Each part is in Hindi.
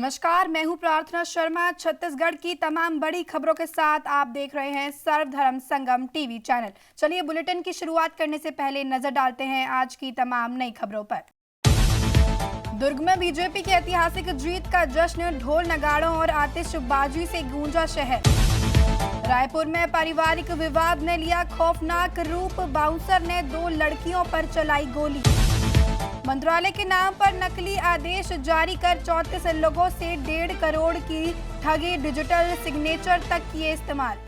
नमस्कार, मैं हूं प्रार्थना शर्मा। छत्तीसगढ़ की तमाम बड़ी खबरों के साथ आप देख रहे हैं सर्वधर्म संगम टीवी चैनल। चलिए बुलेटिन की शुरुआत करने से पहले नजर डालते हैं आज की तमाम नई खबरों पर। दुर्ग में बीजेपी की ऐतिहासिक जीत का जश्न, ढोल नगाड़ों और आतिशबाजी से गूंजा शहर। रायपुर में पारिवारिक विवाद ने लिया खौफनाक रूप, बाउंसर ने 2 लड़कियों पर चलाई गोली। मंत्रालय के नाम पर नकली आदेश जारी कर 34 लोगों से 1.5 करोड़ की ठगी, डिजिटल सिग्नेचर तक किए इस्तेमाल।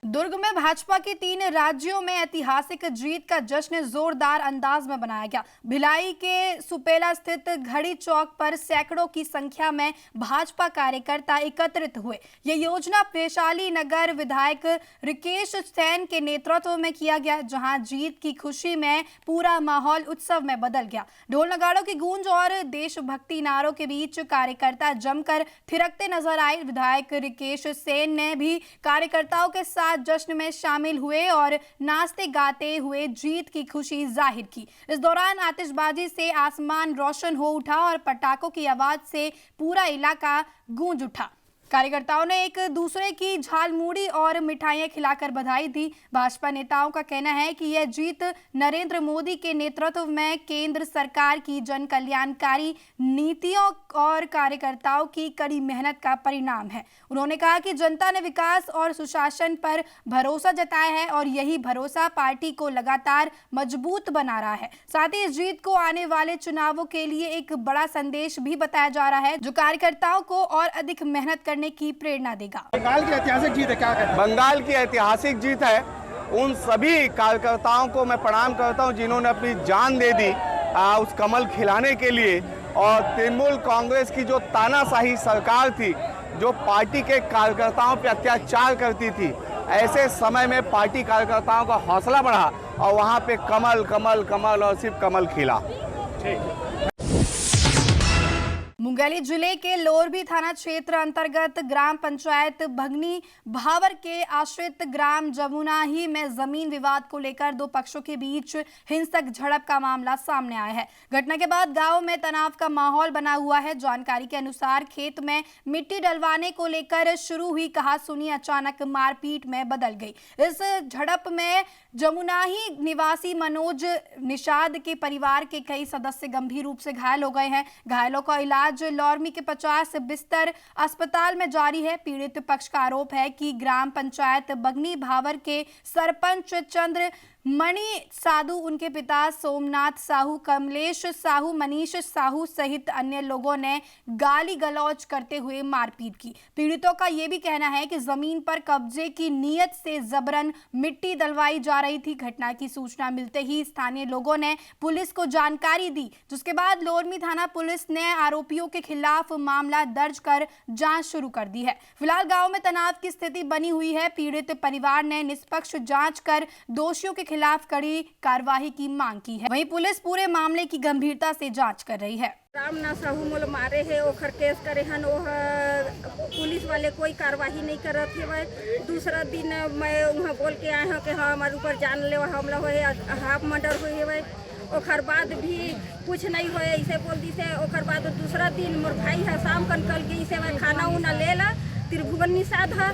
दुर्ग में भाजपा की 3 राज्यों में ऐतिहासिक जीत का जश्न जोरदार अंदाज में मनाया गया। भिलाई के सुपेला स्थित घड़ी चौक पर सैकड़ों की संख्या में भाजपा कार्यकर्ता एकत्रित हुए। ये योजना वैशाली नगर विधायक रिकेश सैन के नेतृत्व में किया गया, जहां जीत की खुशी में पूरा माहौल उत्सव में बदल गया। ढोल नगाड़ों की गूंज और देशभक्ति नारों के बीच कार्यकर्ता जमकर थिरकते नजर आए। विधायक रिकेश सैन ने भी कार्यकर्ताओं के साथ जश्न में शामिल हुए और नाचते गाते हुए जीत की खुशी जाहिर की। इस दौरान आतिशबाजी से आसमान रोशन हो उठा और पटाखों की आवाज से पूरा इलाका गूंज उठा। कार्यकर्ताओं ने एक दूसरे की झालमुड़ी और मिठाइयां खिलाकर बधाई दी। भाजपा नेताओं का कहना है कि यह जीत नरेंद्र मोदी के नेतृत्व में केंद्र सरकार की जन कल्याणकारी नीतियों और कार्यकर्ताओं की कड़ी मेहनत का परिणाम है। उन्होंने कहा कि जनता ने विकास और सुशासन पर भरोसा जताया है और यही भरोसा पार्टी को लगातार मजबूत बना रहा है। साथ ही इस जीत को आने वाले चुनावों के लिए एक बड़ा संदेश भी बताया जा रहा है, जो कार्यकर्ताओं को और अधिक मेहनत करने की प्रेरणा देगा। बंगाल की ऐतिहासिक जीत है, क्या कहते हैं? बंगाल की ऐतिहासिक जीत है। उन सभी कार्यकर्ताओं को मैं प्रणाम करता हूं जिन्होंने अपनी जान दे दी उस कमल खिलाने के लिए। और तृणमूल कांग्रेस की जो तानाशाही सरकार थी, जो पार्टी के कार्यकर्ताओं पर अत्याचार करती थी, ऐसे समय में पार्टी कार्यकर्ताओं का हौसला बढ़ा और वहां पे कमल कमल कमल और सिर्फ कमल खिला। मुंगेली जिले के लोरबी थाना क्षेत्र अंतर्गत ग्राम पंचायत भगनी भावर के आश्रित ग्राम जमुनाही में जमीन विवाद को लेकर 2 पक्षों के बीच हिंसक झड़प का मामला सामने आया है। घटना के बाद गांव में तनाव का माहौल बना हुआ है। जानकारी के अनुसार खेत में मिट्टी डलवाने को लेकर शुरू हुई कहासुनी अचानक मारपीट में बदल गई। इस झड़प में जमुनाही निवासी मनोज निषाद के परिवार के कई सदस्य गंभीर रूप से घायल हो गए हैं। घायलों का इलाज लोरमी के 50 बिस्तर अस्पताल में जारी है। पीड़ित पक्ष का आरोप है कि ग्राम पंचायत बगनी भावर के सरपंच चंद्र मणि साधु, उनके पिता सोमनाथ साहू, कमलेश साहू, मनीष साहू सहित अन्य लोगों ने गाली गलौज करते हुए मारपीट की। पीड़ितों का यह भी कहना है कि जमीन पर कब्जे की नीयत से जबरन मिट्टी डलवाई जा रही थी। घटना की सूचना मिलते ही स्थानीय लोगों ने पुलिस को जानकारी दी, जिसके बाद लोरमी थाना पुलिस ने आरोपियों के खिलाफ मामला दर्ज कर जांच शुरू कर दी है। फिलहाल गांव में तनाव की स्थिति बनी हुई है। पीड़ित परिवार ने निष्पक्ष जांच कर दोषियों के खिलाफ कड़ी कार्रवाई की मांग की है। वहीं पुलिस पूरे मामले की गंभीरता से जांच कर रही है। राम ना साहू मोल मारे है, ओखर केस करे हन, पुलिस वाले कोई कार्रवाई नहीं करत है। दूसरा दिन मैं वहाँ बोल के आए हैं कि हाँ हमारे ऊपर जानलेवा हमला हुए, हाफ मर्डर हुए है। ओखर बाद भी कुछ नहीं हुए, ऐसे बोल दी से। ओखर बाद दूसरा दिन मोर भाई है शाम कन कल गई से खाना उना ले ला, त्रिभुवन निषाद है,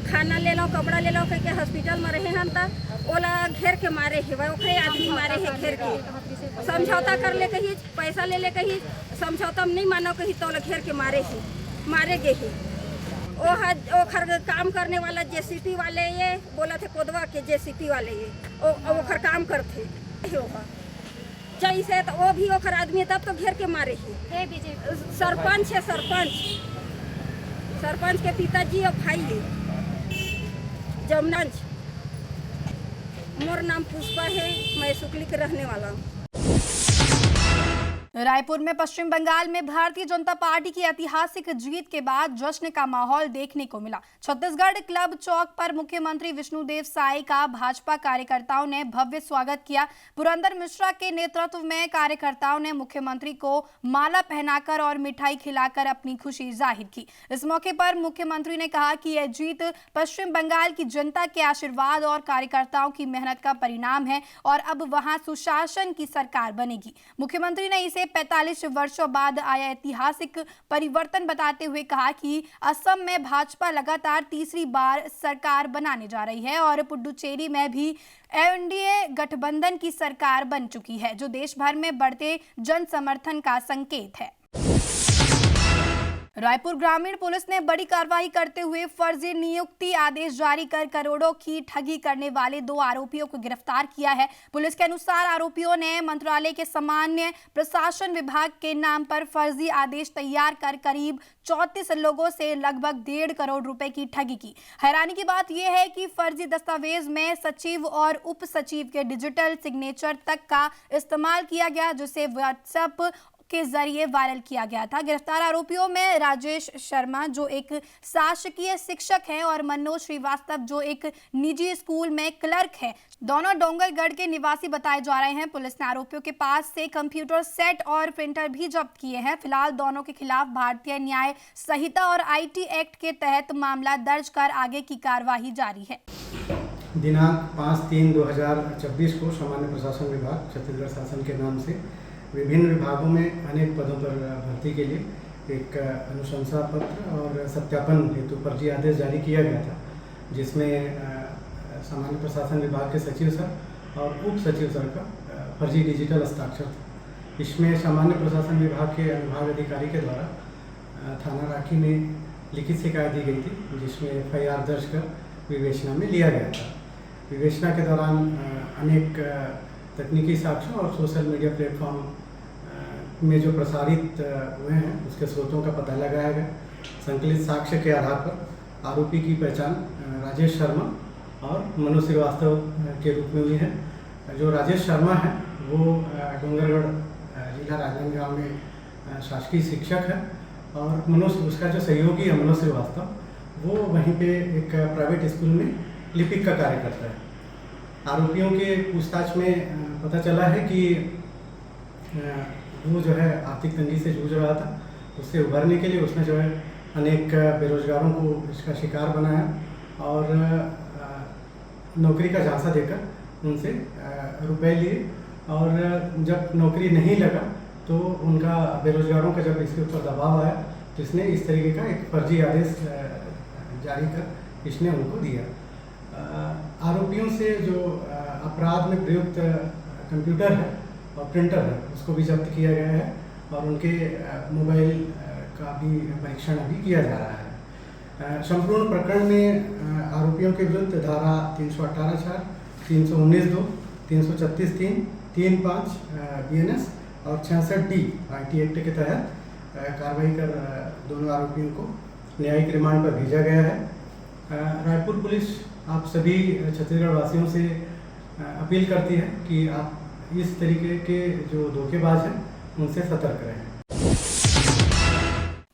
खाना ले लो, कपड़ा ले लो, कह हॉस्पिटल में रहे हन त ओला घेर के मारे है। ओखरे आदमी मारे है घेर के, समझौता कर ले कही, पैसा ले ले कही, समझौता में नहीं मानो कही तो घेर के मारे है, मारे गए है। ओखर काम करने वाला जेसीपी वाले ये बोला थे कोदवा के जेसीपी वाले ये ओखर काम करते जैसे, तो वो भी ओखर आदमी तब तो घेर के मारे है। सरपंच है, सरपंच के पिताजी और भाई है जमुनांश। मोर नाम पुष्पा है, मैं सुकली के रहने वाला हूँ। रायपुर में पश्चिम बंगाल में भारतीय जनता पार्टी की ऐतिहासिक जीत के बाद जश्न का माहौल देखने को मिला। छत्तीसगढ़ क्लब चौक पर मुख्यमंत्री विष्णुदेव साय का भाजपा कार्यकर्ताओं ने भव्य स्वागत किया। पुरंदर मिश्रा के नेतृत्व में कार्यकर्ताओं ने मुख्यमंत्री को माला पहनाकर और मिठाई खिलाकर अपनी खुशी जाहिर की। इस मौके पर मुख्यमंत्री ने कहा कि यह जीत पश्चिम बंगाल की जनता के आशीर्वाद और कार्यकर्ताओं की मेहनत का परिणाम है और अब वहां सुशासन की सरकार बनेगी। मुख्यमंत्री ने इसे 45 वर्षों बाद आया ऐतिहासिक परिवर्तन बताते हुए कहा कि असम में भाजपा लगातार तीसरी बार सरकार बनाने जा रही है और पुडुचेरी में भी एनडीए गठबंधन की सरकार बन चुकी है, जो देश भर में बढ़ते जन समर्थन का संकेत है। रायपुर ग्रामीण पुलिस ने बड़ी कार्रवाई करते हुए फर्जी नियुक्ति आदेश जारी कर करोड़ों की ठगी करने वाले 2 आरोपियों को गिरफ्तार किया है। पुलिस के अनुसार आरोपियों ने मंत्रालय के सामान्य प्रशासन विभाग के नाम पर फर्जी आदेश तैयार कर करीब 34 लोगों से लगभग 1.5 करोड़ रुपए की ठगी की। हैरानी की बात यह है कि फर्जी दस्तावेज में सचिव और उप सचिव के डिजिटल सिग्नेचर तक का इस्तेमाल किया गया, जिसे व्हाट्सएप के जरिए वायरल किया गया था। गिरफ्तार आरोपियों में राजेश शर्मा, जो एक शासकीय शिक्षक हैं, और मनोज श्रीवास्तव, जो एक निजी स्कूल में क्लर्क है। दोनों डोंगरगढ़ के निवासी बताए जा रहे हैं। पुलिस ने आरोपियों के पास से कंप्यूटर सेट और प्रिंटर भी जब्त किए हैं। फिलहाल दोनों के खिलाफ भारतीय न्याय संहिता और IT एक्ट के तहत मामला दर्ज कर आगे की कार्यवाही जारी है। दिनांक 5/3/2024 को सामान्य प्रशासन विभाग छत्तीसगढ़ शासन के नाम से विभिन्न विभागों में अनेक पदों पर भर्ती के लिए एक अनुशंसा पत्र और सत्यापन हेतु फर्जी आदेश जारी किया गया था, जिसमें सामान्य प्रशासन विभाग के सचिव सर और उप सचिव सर का फर्जी डिजिटल हस्ताक्षर था। इसमें सामान्य प्रशासन विभाग के अनुभाग अधिकारी के द्वारा थाना राखी में लिखित शिकायत दी गई थी, जिसमें FIR दर्ज कर विवेचना में लिया गया था। विवेचना के दौरान अनेक तकनीकी साक्ष्यों और सोशल मीडिया प्लेटफॉर्म में जो प्रसारित हुए हैं उसके स्रोतों का पता लगाया गया। संकलित साक्ष्य के आधार पर आरोपी की पहचान राजेश शर्मा और मनोज श्रीवास्तव के रूप में हुई है। जो राजेश शर्मा है वो डोंगरगढ़ जिला राजनांदगांव में शासकीय शिक्षक है, और मनोज, उसका जो सहयोगी है मनोज श्रीवास्तव, वो वहीं पे एक प्राइवेट स्कूल में लिपिक का कार्य करता है। आरोपियों के पूछताछ में पता चला है कि वो जो है आर्थिक तंगी से जूझ रहा था। उससे उभरने के लिए उसने जो है अनेक बेरोजगारों को इसका शिकार बनाया और नौकरी का झांसा देकर उनसे रुपए लिए, और जब नौकरी नहीं लगा तो उनका बेरोजगारों का जब इसके ऊपर दबाव आया तो इसने इस तरीके का एक फर्जी आदेश जारी कर इसने उनको दिया। आरोपियों से जो अपराध में प्रयुक्त कंप्यूटर है और प्रिंटर है उसको भी जब्त किया गया है, और उनके मोबाइल का भी परीक्षण अभी किया जा रहा है। संपूर्ण प्रकरण में आरोपियों के विरुद्ध धारा 318(4), 319(2), 336(3), 35 BNS और 66D IT एक्ट के तहत कार्रवाई कर दोनों आरोपियों को न्यायिक रिमांड पर भेजा गया है। रायपुर पुलिस आप सभी छत्तीसगढ़ वासियों से अपील करती है कि आप इस तरीके के जो धोखेबाज हैं उनसे सतर्क रहें।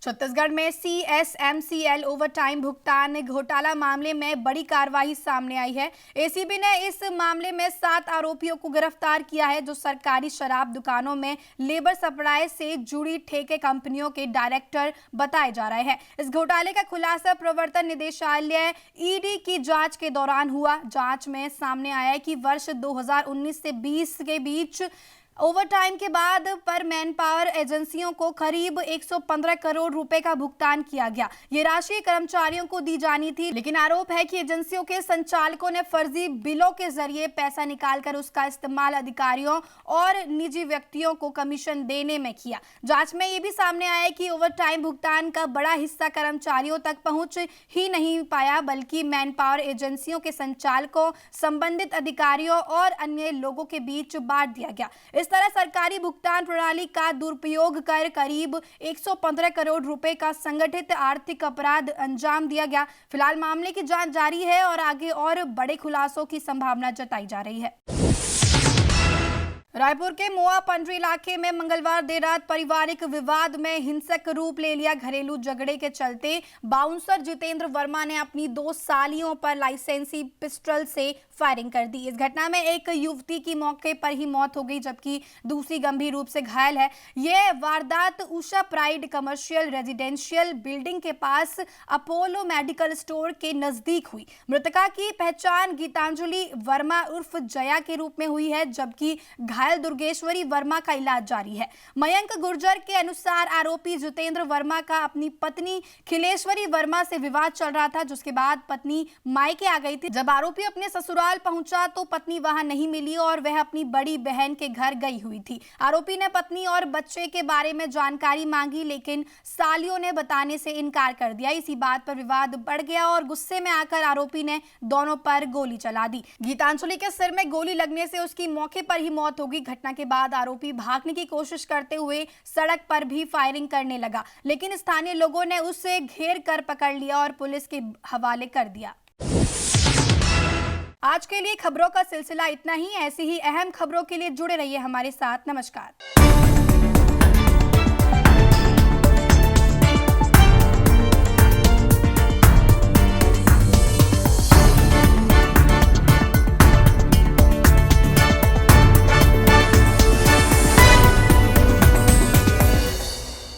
छत्तीसगढ़ में CSMCL ओवरटाइम भुगतान घोटाला मामले में बड़ी कार्रवाई सामने आई है। ACB ने इस मामले में 7 आरोपियों को गिरफ्तार किया है, जो सरकारी शराब दुकानों में लेबर सप्लाई से जुड़ी ठेके कंपनियों के डायरेक्टर बताए जा रहे हैं। इस घोटाले का खुलासा प्रवर्तन निदेशालय ED की जांच के दौरान हुआ। जांच में सामने आया है कि वर्ष 2019 से 20 के बीच ओवरटाइम के बाद पर मैन पावर एजेंसियों को करीब 115 करोड़ रुपए का भुगतान किया गया। ये राशि कर्मचारियों को दी जानी थी, लेकिन आरोप है कि एजेंसियों के संचालकों ने फर्जी बिलों के जरिए पैसा निकालकर उसका इस्तेमाल अधिकारियों और निजी व्यक्तियों को कमीशन देने में किया। जांच में ये भी सामने आया कि ओवरटाइम भुगतान का बड़ा हिस्सा कर्मचारियों तक पहुंच ही नहीं पाया, बल्कि मैन पावर एजेंसियों के संचालकों, संबंधित अधिकारियों और अन्य लोगों के बीच बांट दिया गया। इस तरह सरकारी भुगतान प्रणाली का दुरुपयोग कर करीब 115 करोड़ रुपए का संगठित आर्थिक अपराध अंजाम दिया गया। फिलहाल मामले की जांच जारी है और आगे और बड़े खुलासों की संभावना जताई जा रही है। रायपुर के मोआ पंडरी इलाके में मंगलवार देर रात पारिवारिक विवाद में हिंसक रूप ले लिया। घरेलू झगड़े के चलते बाउंसर जितेंद्र वर्मा ने अपनी 2 सालियों पर लाइसेंसी पिस्टल से फायरिंग कर दी। इस घटना में एक युवती की मौके पर ही मौत हो गई, जबकि दूसरी गंभीर रूप से घायल है। यह वारदात Usha pride commercial residential building के पास अपोलो मेडिकल स्टोर के नजदीक हुई। मृतका की पहचान गीतांजलि वर्मा उर्फ जया के रूप में हुई है, जबकि घायल दुर्गेश्वरी वर्मा का इलाज जारी है। मयंक गुर्जर के अनुसार आरोपी जितेंद्र वर्मा का अपनी पत्नी खिलेश्वरी वर्मा से विवाद चल रहा था, जिसके बाद पत्नी मायके आ गई थी। जब आरोपी अपने ससुराल पहुंचा तो पत्नी वहां नहीं मिली और वह अपनी बड़ी बहन के घर गई हुई थी। आरोपी ने पत्नी और बच्चे के बारे में जानकारी मांगी, लेकिन सालियों ने बताने से इनकार कर दिया। इसी बात पर विवाद बढ़ गया और गुस्से में आकर आरोपी ने दोनों पर गोली चला दी। गीतांजलि के सिर में गोली लगने से उसकी मौके पर ही मौत हो गई। घटना के बाद आरोपी भागने की कोशिश करते हुए सड़क पर भी फायरिंग करने लगा, लेकिन स्थानीय लोगों ने उसे घेर कर पकड़ लिया और पुलिस के हवाले कर दिया। आज के लिए खबरों का सिलसिला इतना ही। ऐसी ही अहम खबरों के लिए जुड़े रहिए हमारे साथ। नमस्कार।